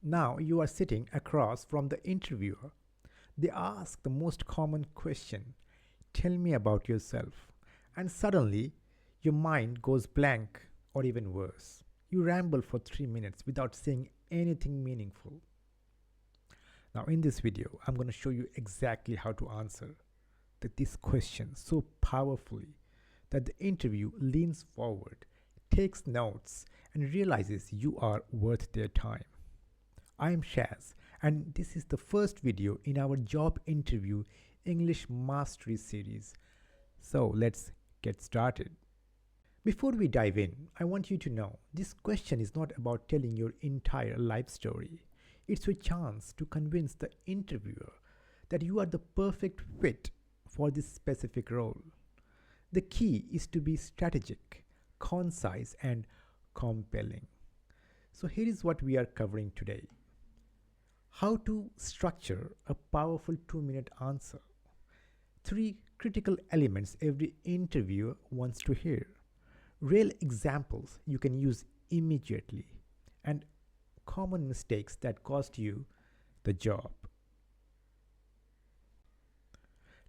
Now you are sitting across from the interviewer. They ask the most common question: tell me about yourself. And suddenly, your mind goes blank, or even worse. You ramble for 3 minutes without saying anything meaningful. Now, in this video, I'm going to show you exactly how to answer this question so powerfully that the interview leans forward, takes notes, and realizes you are worth their time. I am Shaz, and this is the first video in our job interview English Mastery series. So let's get started. Before we dive in, I want you to know this question is not about telling your entire life story. It's your chance to convince the interviewer that you are the perfect fit for this specific role. The key is to be strategic, concise, and compelling. So here is what we are covering today: how to structure a powerful 2-minute answer, 3 critical elements every interviewer wants to hear, real examples you can use immediately, and common mistakes that cost you the job.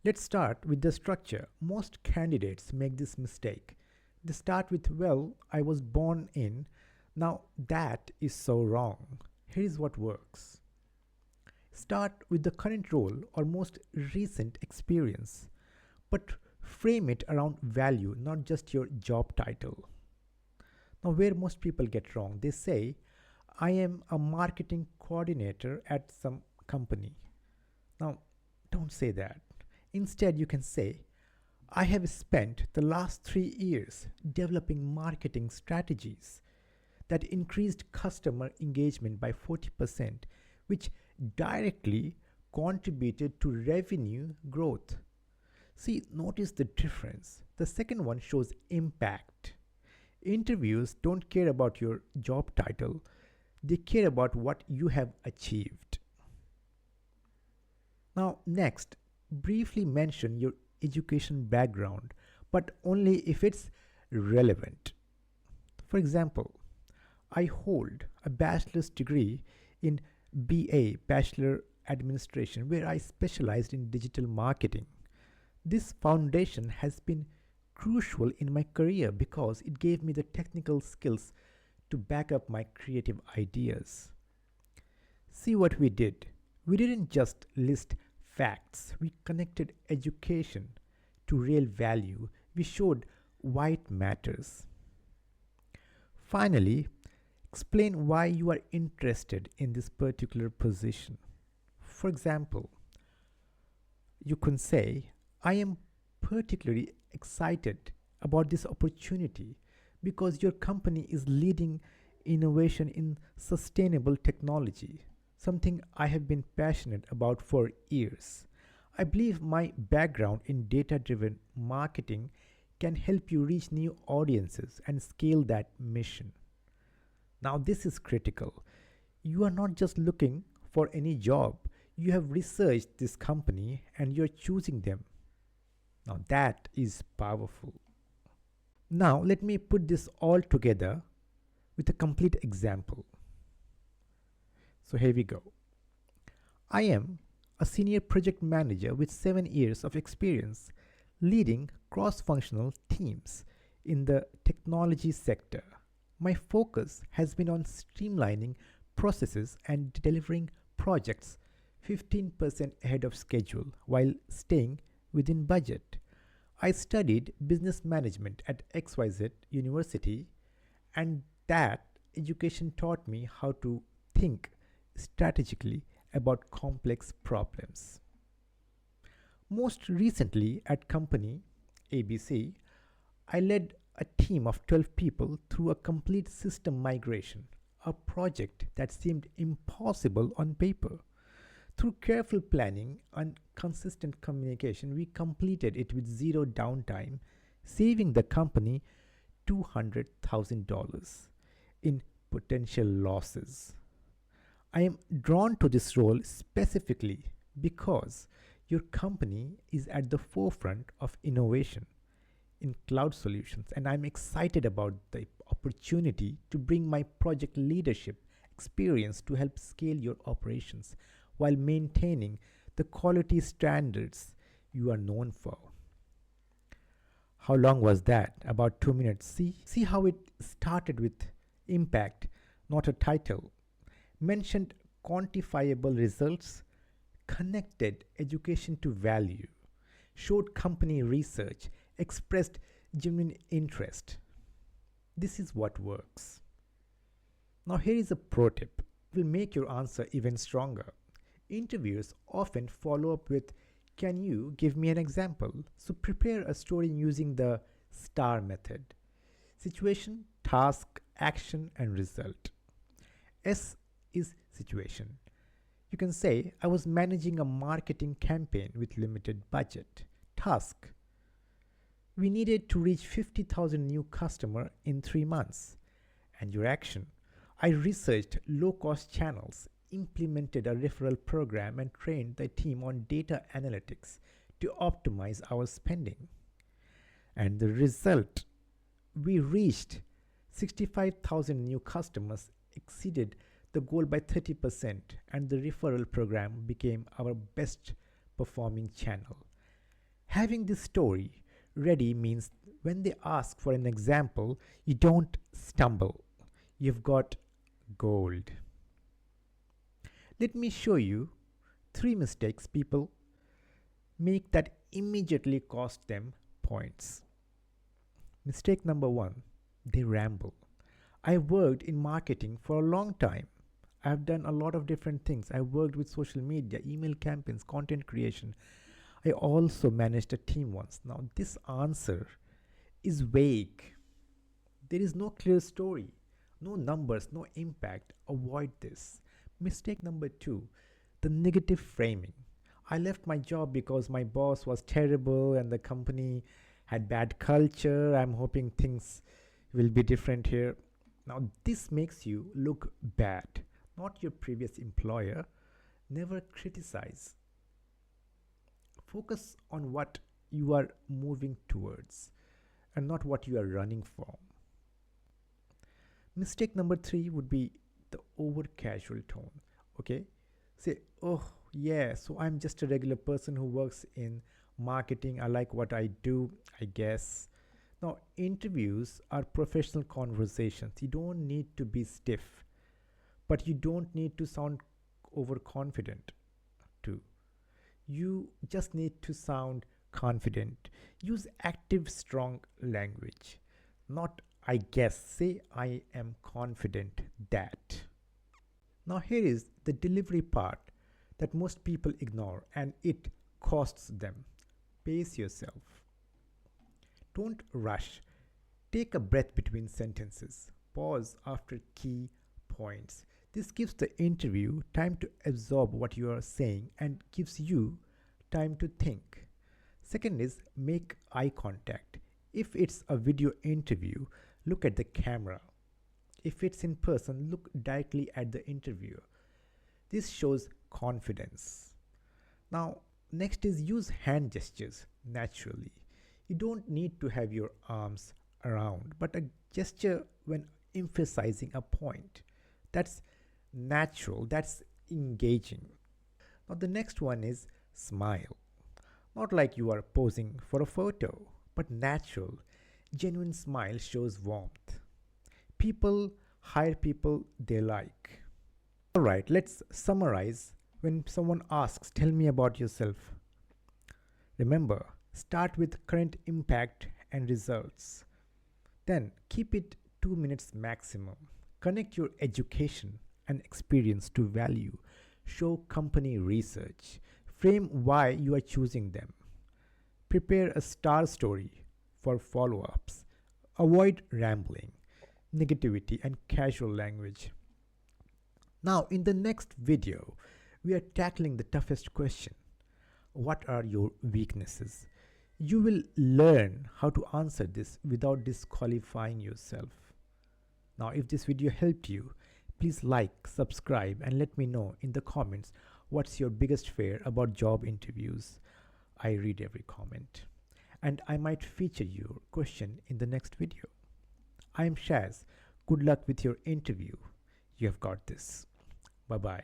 Let's start with the structure. Most candidates make this mistake. They start with, well, I was born in. Now that is so wrong. Here is what works. Start with the current role or most recent experience, but frame it around value, not just your job title. Now, where most people get wrong, they say, I am a marketing coordinator at some company. Now, don't say that. Instead, you can say, I have spent the last 3 years developing marketing strategies that increased customer engagement by 40%, which directly contributed to revenue growth. See, notice the difference. The second one shows impact. Interviews don't care about your job title, they care about what you have achieved. Now, next, briefly mention your education background, but only if it's relevant. For example, I hold a bachelor's degree in BA, Bachelor Administration, where I specialized in digital marketing. This foundation has been crucial in my career because it gave me the technical skills to back up my creative ideas. See what we did? We didn't just list facts, we connected education to real value. We showed why it matters. Finally, explain why you are interested in this particular position. For example, you can say, I am particularly excited about this opportunity because your company is leading innovation in sustainable technology, something I have been passionate about for years. I believe my background in data driven marketing can help you reach new audiences and scale that mission. Now, this is critical. You are not just looking for any job, you have researched this company and you're choosing them. Now, that is powerful. Now, let me put this all together with a complete example. So, here we go. I am a senior project manager with 7 years of experience leading cross functional teams in the technology sector. My focus has been on streamlining processes and delivering projects 15% ahead of schedule while staying within budget. I studied business management at XYZ University, and that education taught me how to think strategically about complex problems. Most recently at company ABC, I led a team of 12 people through a complete system migration, a project that seemed impossible on paper. Through careful planning and consistent communication, we completed it with zero downtime, saving the company $200,000 in potential losses. I am drawn to this role specifically because your company is at the forefront of innovation in cloud solutions, and I'm excited about the opportunity to bring my project leadership experience to help scale your operations while maintaining the quality standards you are known for. How long was that? About 2 minutes. See how it started with impact, not a title. Mentioned quantifiable results, connected education to value, showed company research, expressed genuine interest. This is what works. Now, here is a pro tip. It will make your answer even stronger. Interviewers often follow up with, "Can you give me an example?" So, prepare a story using the STAR method: situation, task, action, and result. S is situation. You can say, "I was managing a marketing campaign with limited budget." Task: we needed to reach 50,000 new customers in 3 months. And your action: I researched low-cost channels, implemented a referral program, and trained the team on data analytics to optimize our spending. And the result: we reached 65,000 new customers, exceeded the goal by 30%, and the referral program became our best performing channel. Having this story ready means when they ask for an example, you don't stumble. You've got gold. Let me show you 3 mistakes people make that immediately cost them points. Mistake number 1: they ramble. I worked in marketing for a long time. I've done a lot of different things. I worked with social media, email campaigns, content creation. I also managed a team once. Now, this answer is vague. There is no clear story, no numbers, no impact. Avoid this. Mistake number 2: the negative framing. I left my job because my boss was terrible and the company had bad culture. I'm hoping things will be different here. Now, this makes you look bad, not your previous employer. Never criticize. Focus on what you are moving towards and not what you are running from. Mistake number 3 would be the over casual tone. Okay, say, "Oh, yeah, so I'm just a regular person who works in marketing. I like what I do, I guess." Now, interviews are professional conversations. You don't need to be stiff, but you don't need to sound overconfident too. You just need to sound confident. Use active, strong language, not "I guess." Say, "I am confident that." Now, here is the delivery part that most people ignore and it costs them. Pace yourself. Don't rush. Take a breath between sentences. Pause after key points. This gives the interview time to absorb what you are saying and gives you time to think. Second is make eye contact. If it's a video interview, look at the camera. If it's in person, look directly at the interviewer. This shows confidence. Now, next is use hand gestures naturally. You don't need to have your arms around, but a gesture when emphasizing a point. That's natural, that's engaging. Now, the next one is smile. Not like you are posing for a photo, but natural. Genuine smile shows warmth. People hire people they like. All right, let's summarize. When someone asks, "Tell me about yourself," remember, start with current impact and results. Then keep it 2 minutes maximum. Connect your education and experience to value. Show company research. Frame why you are choosing them. Prepare a STAR story for follow-ups. Avoid rambling, negativity, and casual language. Now, in the next video, we are tackling the toughest question: what are your weaknesses? You will learn how to answer this without disqualifying yourself. Now, if this video helped you, please like, subscribe, and let me know in the comments what's your biggest fear about job interviews. I read every comment, and I might feature your question in the next video. I am Shaz. Good luck with your interview. You have got this. Bye bye.